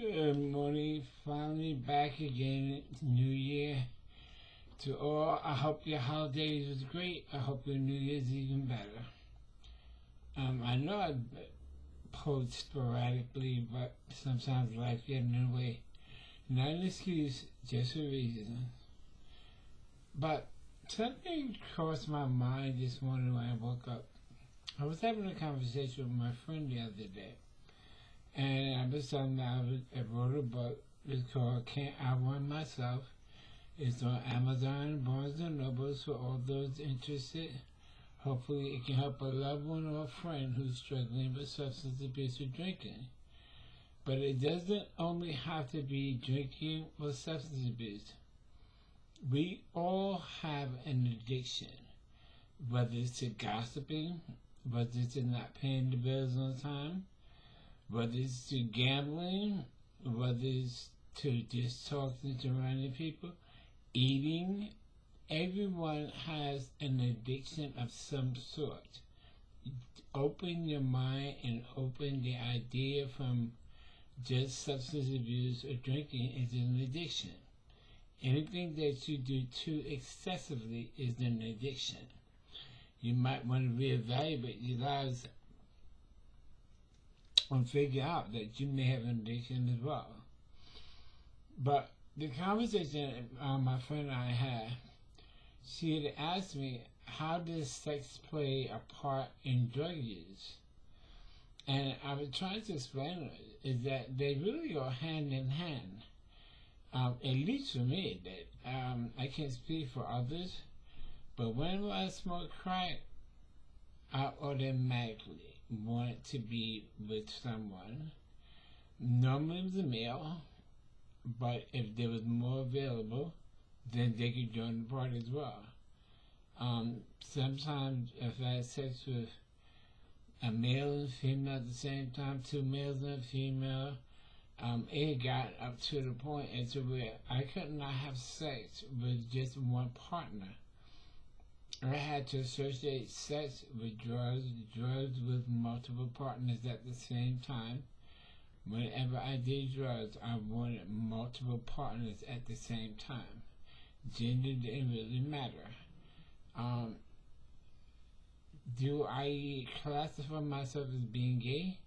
Good morning, finally back again. It's New Year. To all, I hope your holidays was great. I hope your New Year's even better. I know I post sporadically, but sometimes life gets in the way. Not an excuse, just a reason. But something crossed my mind this morning when I woke up. I was having a conversation with my friend the other day. And I was telling them I wrote a book. It's called Can't Outrun Myself. It's on Amazon and Barnes & Nobles for all those interested. Hopefully it can help a loved one or a friend who's struggling with substance abuse or drinking. But it doesn't only have to be drinking or substance abuse. We all have an addiction, whether it's to gossiping, whether it's to not paying the bills on time, whether it's to gambling, whether it's to just talking to random people, eating. Everyone has an addiction of some sort. Open your mind and open the idea from just substance abuse or drinking is an addiction. Anything that you do too excessively is an addiction. You might want to reevaluate your lives and figure out that you may have an addiction as well. But the conversation my friend and I had, she had asked me, how does sex play a part in drug use? And I was trying to explain is that they really go hand in hand. At least for me, that I can't speak for others, but whenever I smoke crack, I automatically want to be with someone. Normally it was a male, but if there was more available, then they could join the party as well. Sometimes if I had sex with a male and female at the same time, two males and a female, it got up to the point as to where I could not have sex with just one partner. I had to associate sex with drugs with multiple partners at the same time. Whenever I did drugs, I wanted multiple partners at the same time. Gender didn't really matter. Do I classify myself as being gay?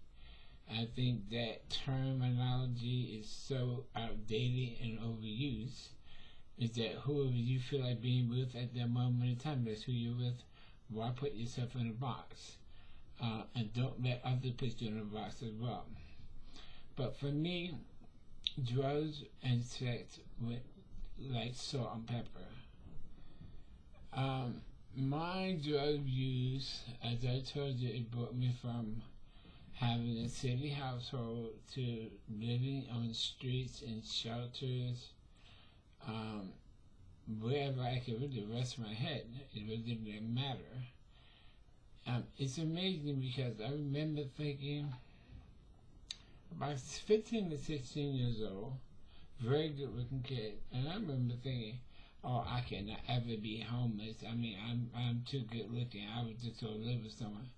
I think that terminology is so outdated and overused. Is that whoever you feel like being with at that moment in time, that's who you're with. Why put yourself in a box? And don't let others put you in a box as well. But for me, drugs and sex went like salt and pepper. My drug use, as I told you, it brought me from having a city household to living on streets and shelters. Wherever I could really rest my head, it really didn't matter. It's amazing because I remember thinking, about 15 to 16 years old, very good looking kid, and I remember thinking, oh, I cannot ever be homeless. I mean, I'm too good looking. I would just go live with someone.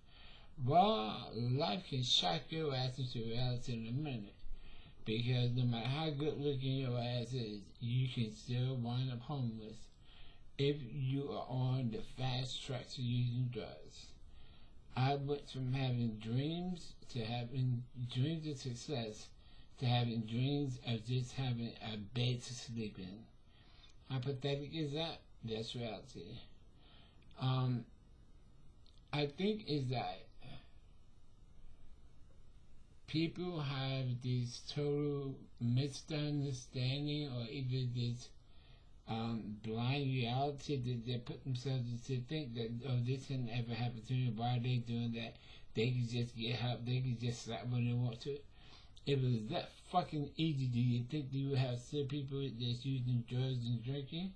Well, life can shock your ass into reality in a minute. Because no matter how good looking your ass is, you can still wind up homeless if you are on the fast track to using drugs. I went from having dreams to having dreams of success to having dreams of just having a bed to sleep in. How pathetic is that? That's reality. I think is that people have this total misunderstanding or even this blind reality that they put themselves to think that, oh, this can never happen to me. Why are they doing that? They can just get help. They can just slap when they want to. If it was that fucking easy, do you think that you would have still people that's using drugs and drinking?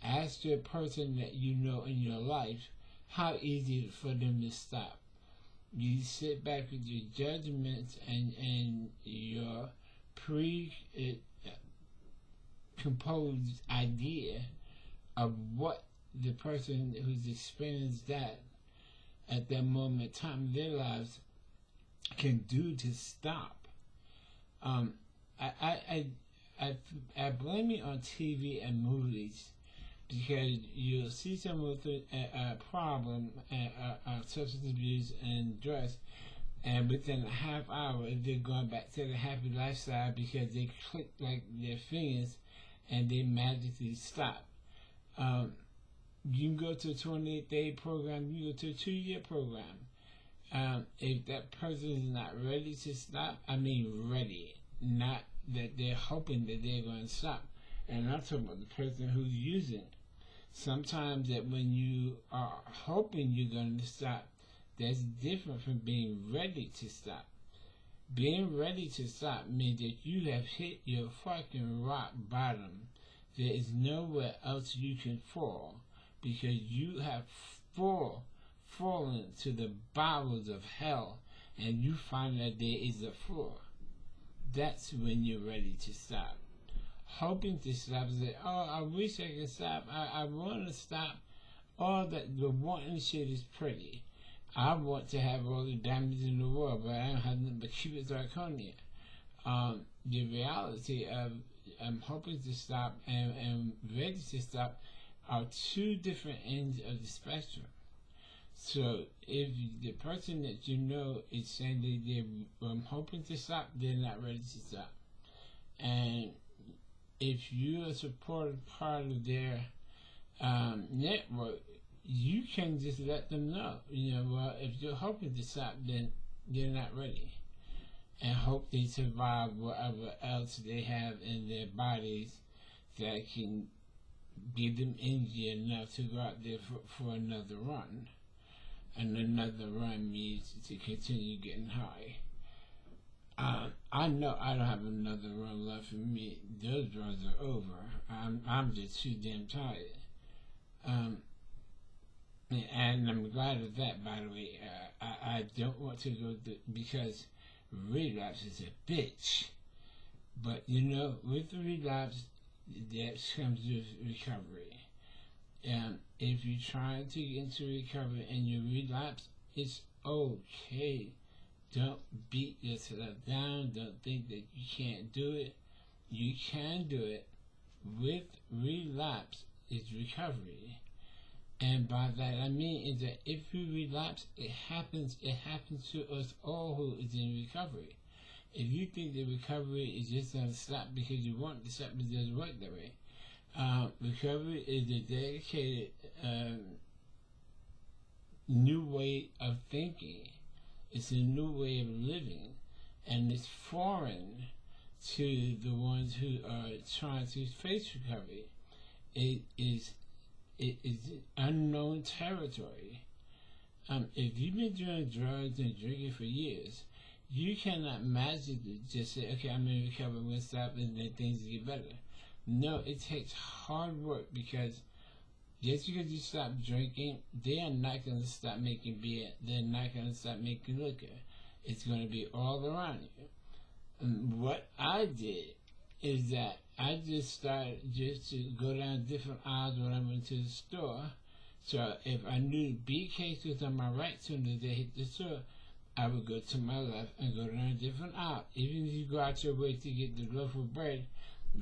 Ask the person that you know in your life how easy it is for them to stop. You sit back with your judgments and your composed idea of what the person who's experienced that at that moment in time in their lives can do to stop. I blame it on TV and movies because you'll see someone with a problem, substance abuse and drugs, and within a half hour they're going back to the happy lifestyle because they click like their fingers and they magically stop. You can go to a 28-day program, you can go to a 2-year program. If that person is not ready to stop, I mean ready, not that they're hoping that they're going to stop. And I'm talking about the person who's using. Sometimes that when you are hoping you're going to stop, that's different from being ready to stop. Being ready to stop means that you have hit your fucking rock bottom. There is nowhere else you can fall because you have fallen to the bowels of hell and you find that there is a floor. That's when you're ready to stop. Hoping to stop is like, oh, I wish I could stop. I want to stop. All that the wanting shit is pretty. I want to have all the diamonds in the world, but I don't have nothing but Cupid zirconia. The reality of I'm hoping to stop and ready to stop are two different ends of the spectrum. So if the person that you know is saying that they're hoping to stop, they're not ready to stop. And if you're a supportive part of their network, you can just let them know, well, if you're hoping to stop, then they're not ready. And hope they survive whatever else they have in their bodies that can give them energy enough to go out there for another run. And another run means to continue getting high. I know I don't have another run left for me. Those runs are over. I'm just too damn tired. And I'm glad of that, by the way. I don't want to go because relapse is a bitch. But, with the relapse, that comes with recovery. If you're trying to get into recovery and you relapse, it's okay. Don't beat yourself down. Don't think that you can't do it. You can do it. With relapse is recovery. And by that I mean is that if you relapse, it happens to us all who is in recovery. If you think that recovery is just going to stop because you want to stop, it doesn't work that way. Recovery is a dedicated new way of thinking. It's a new way of living, and it's foreign to the ones who are trying to face recovery. It is unknown territory. If you've been doing drugs and drinking for years, you cannot magically just say, okay, I'm in recovery, I'm going to stop, and then things get better. No, it takes hard work because just because you stop drinking, they are not going to stop making beer. They're not going to stop making liquor. It's going to be all around you. And what I did is that I just started just to go down different aisles when I went to the store. So if I knew B case was on my right, soon as they hit the store, I would go to my left and go down a different aisle. Even if you go out your way to get the loaf of bread,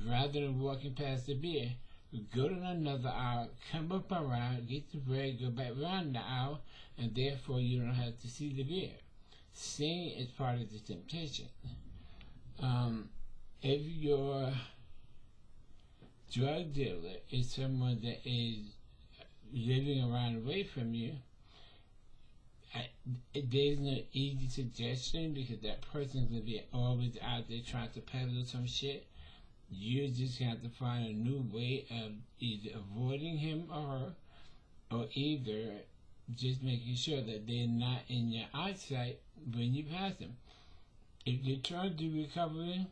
rather than walking past the beer, go to another aisle, come up around, get the bread, go back around the aisle, and therefore you don't have to see the beer. Seeing is part of the temptation. If your drug dealer is someone that is living around away from you, there's no easy suggestion because that person's going to be always out there trying to peddle some shit. You just have to find a new way of either avoiding him or her, or either just making sure that they're not in your eyesight when you pass them. If you're trying to do recovery,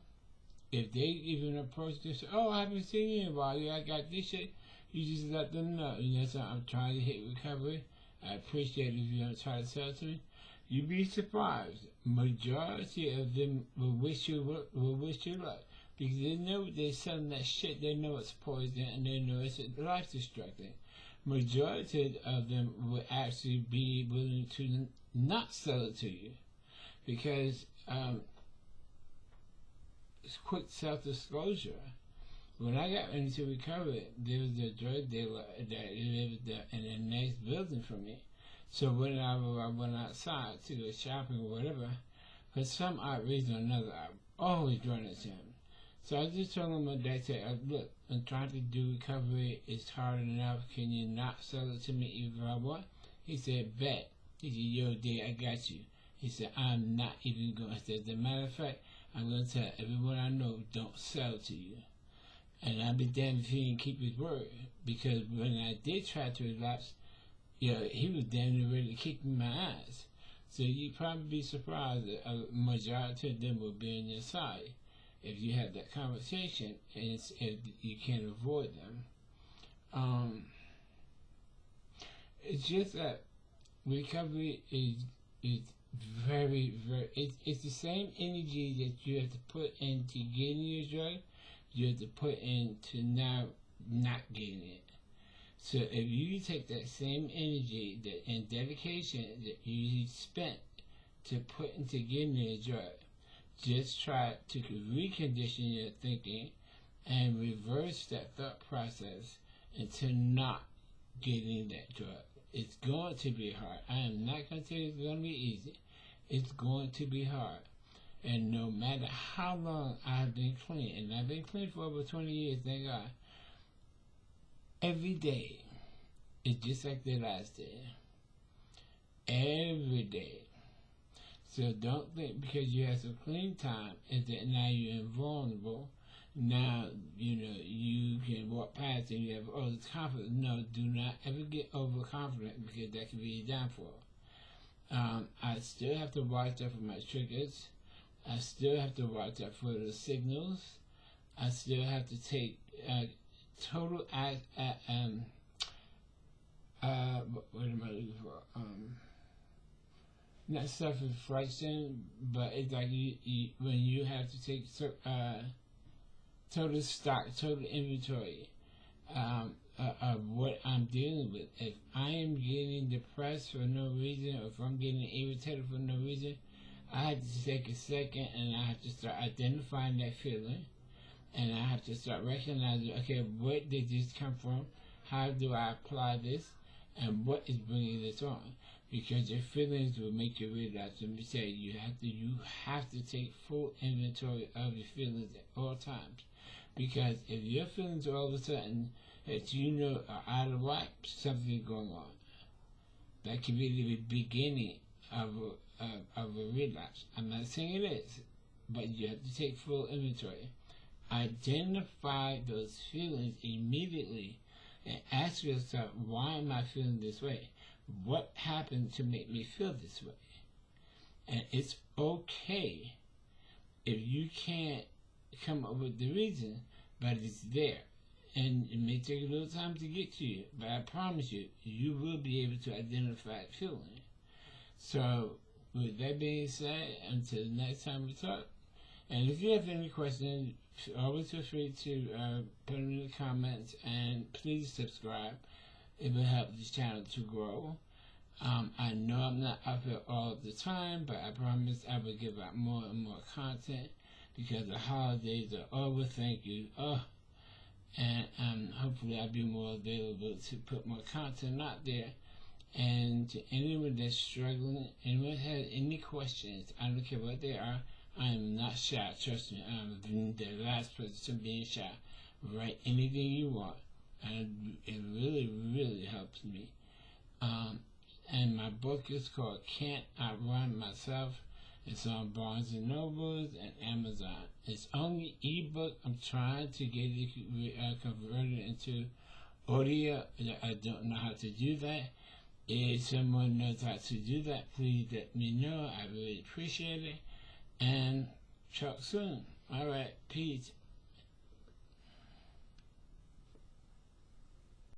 if they even approach you and say, oh, I haven't seen you in a while, I got this shit, you just let them know. So I'm trying to hit recovery. I appreciate it if you don't try to sell to me. You'd be surprised. Majority of them will wish you luck. Because they know they're selling that shit, they know it's poison, and they know it's life-destructing. Majority of them will actually be willing to not sell it to you. Because quick self-disclosure. When I got into recovery, there was a drug dealer that lived in the next building from me. So whenever I went outside to go shopping or whatever, for some odd reason or another, I always run into him. So I just told him one day, I said, look, I'm trying to do recovery. It's hard enough. Can you not sell it to me even if I want? He said, bet. He said, yo, D, I got you. He said, I'm not even going to. As a matter of fact, I'm going to tell everyone I know, don't sell to you. And I'd be damned if he didn't keep his word. Because when I did try to relapse, he was damn near ready to kick me in my ass. So you'd probably be surprised that a majority of them will be on your side if you have that conversation and if you can't avoid them. It's just that recovery is very, very, it's the same energy that you have to put into getting your drug, you have to put into now not getting it. So if you take that same energy and dedication that you spent to put into getting your drug, just try to recondition your thinking and reverse that thought process into not getting that drug. It's going to be hard. I am not going to tell you it's going to be easy. It's going to be hard. And no matter how long I've been clean, and I've been clean for over 20 years, thank God, every day is just like the last day. Every day. So don't think because you have some clean time is that now you're invulnerable. Now, you can walk past and you have all this confidence. No, do not ever get overconfident because that can be a downfall. I still have to watch out for my triggers. I still have to watch out for the signals. I still have to take total what am I looking for? Not self-reflection, but it's like when you have to take total stock, total inventory of what I'm dealing with. If I am getting depressed for no reason, or if I'm getting irritated for no reason, I have to take a second and I have to start identifying that feeling, and I have to start recognizing, okay, where did this come from? How do I apply this? And what is bringing this on? Because your feelings will make you realize. Let me say, you have to take full inventory of your feelings at all times. Because if your feelings all of a sudden that are out of whack, something going on. That could be the beginning of a relapse. I'm not saying it is, but you have to take full inventory. Identify those feelings immediately and ask yourself, why am I feeling this way? What happened to make me feel this way? And it's okay if you can't come up with the reason, but it's there. And it may take a little time to get to you, but I promise you, you will be able to identify that feeling. So, with that being said, until the next time we talk, and if you have any questions, always feel free to put them in the comments, and please subscribe. It will help this channel to grow. I know I'm not up here all the time, but I promise I will give out more and more content because the holidays are over. Thank you. And hopefully I'll be more available to put more content out there. And to anyone that's struggling, anyone has any questions, I don't care what they are, I am not shy. Trust me, I'm the last person being shy. Write anything you want. And it really, really helps me. And my book is called Can't Outrun Myself. It's on Barnes & Nobles and Amazon. It's only ebook. I'm trying to get it converted into audio. I don't know how to do that. If someone knows how to do that, please let me know. I really appreciate it. And talk soon. All right. Peace.